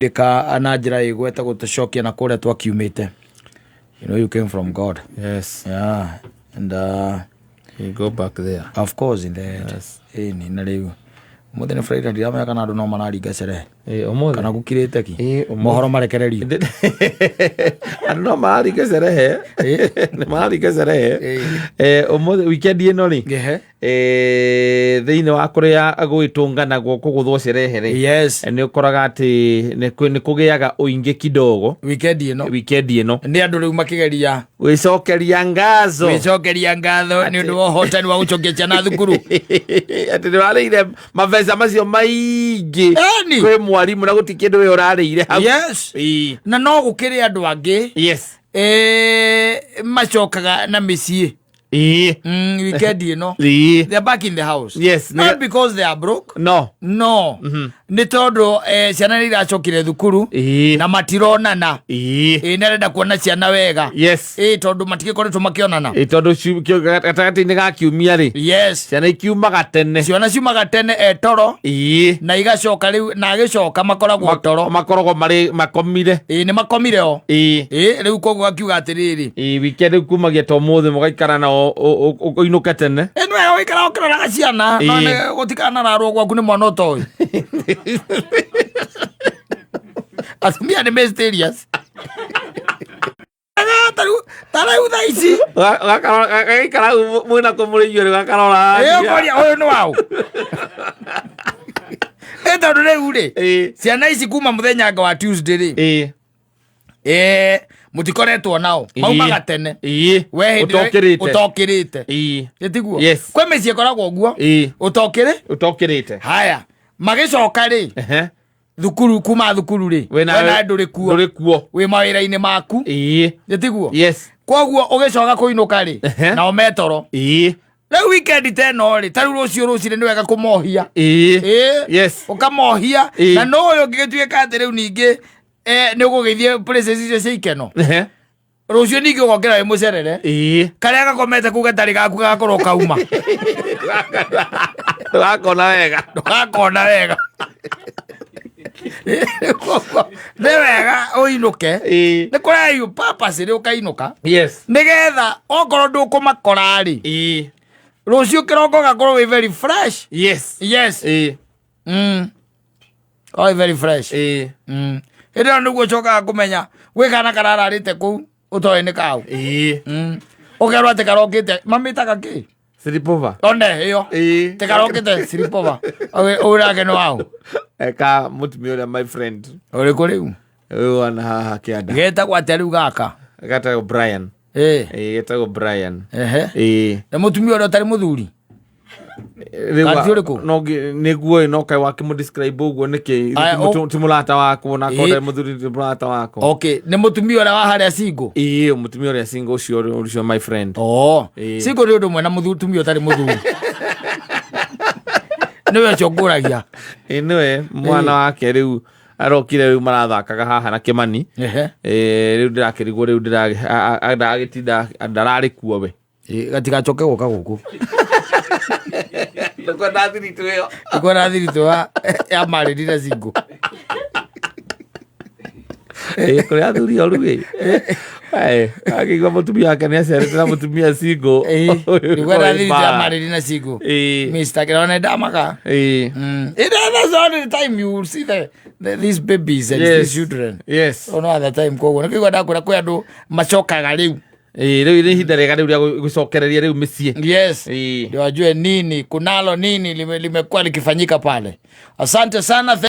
Deka anajira igweta gutucokia na kuria twakiumite. You came from God. Yes. Yeah. And you go back there. Of course in the Yes. Ni na riu. Muthenya Friday ndiramenya kana andu no mararinga cerehe. Umuthi. Kana gukirite ki. Mohoro marekererio. Andu no mararinga cerehe. Ni mararinga cerehe. Umuthi weekend ino ri. Thiini wa kuria agwitungana guko guthwo cerehe ri. Yes. Ni ukoraga ati ni kugiaga uingi kidogo. Weekend ino. Ni andu riu makigeria. Wicokeria ngatho. Ni undu wa hotani wa gucokia ciana thukuru. Ati ni wariire maveza macio maingi. Kwi mwarimu na guti kindu we urariire hau. Yes. Na no gukiri andu angi. Yes. Macokaga na micii. Weekend ino. They're back in the house. Yes. Not because they are broke. No. Ni tondu ciana iracokire thukuru na matironana. Narenda kuona ciana wega. Yes. Tondu matigikoretwo makionana. Tondu gatagati-ini ga kiumia ri. Yes. Ciana ikiumaga tene. Ciana ciumaga tene toro. Na igacoka riu na agicoka makoragwo toro. Makoragwo mari makomire. Ni makomire o. Riu koguo akiuga atiriri. Weekend kumagia to muthi mugaikara na uinuke tene. Enwe wikara okirora ciana no gutikana narwo gwaku ni mwana utoy. Atumia ni mysterious. Tara udaici. Gaikara mwina kumurio ri gakarora. Koria uyu ni wao. Tondu riu ri. Ciana ici kuma muthenya wa Tuesday ri. Mutikoretwo nao maumaga tene we utokirite gitiguo kwe micii koragwo guo utokirite haya magicoka ri thukuru kuma thukuru ri wena nduri kuo wi mawira-ini maku gitiguo koguo ugicoka kuinuka ri nao metoro riu weekend teno ri tariu rucio rucire ni wega kumohia ukamohia na no uyu ngigituika ati riu ningi ni ugugeithie places icio cia ikeno rucio ningi ugokera wi mucerere karia gakomete kuga tari gaku gakorwo kauma ndugakona wega ni wega uinuke ni kuria purpose ri ukainuka nigetha okorwo ndukumakora ri rucio kiroko gakorwo wi very fresh. Very fresh. Ira niguo cokaga kumenya gwi kana karararite kuu utoe ni kau ukerwo ati karokite mamitaga ki sleepover one iyo te karokite sleepover urage no wao eka mutumia uria my friend uri kuriu uyu ana haha kianda getagwo atia riu gaka getagwo Brian getagwo Brian na mutumia uria utari muthuri niguo no kai wakimudescribe uguo niki timulata wako na koda muthuri timulata wako. Okay, ni mutumia uria wa haria singo. Mutumia uria singo ucio my friend. Singo ri undu mwena mutumia utari muthuri. Niwe chonguragia. Niwe mwana wake riu arokire riu marathakaga haha na Kimani. Riu ndirakirigwo riu ndiragitinda ndarari kuo we. Gatigacoke guka guku. Ndukwa ndathiritu iyo. Ndukwa ndathiritu ya maririra singo. Kuri athuri oru we. Akigwa mutumia wake ni acerete na mutumia singo. Ndukwa ndathiritu ya maririra singo. Mr. Kirona ndamaka. That's all the time you will see these babies and these children. No other time koguo. Nikigwa ndakura kwi andu macokaga riu. Riu ni hinda rega riu ria gucokereria riu micii. Ndio wajue nini kunalo nini limekuwa likifanyika pale. Asante sana.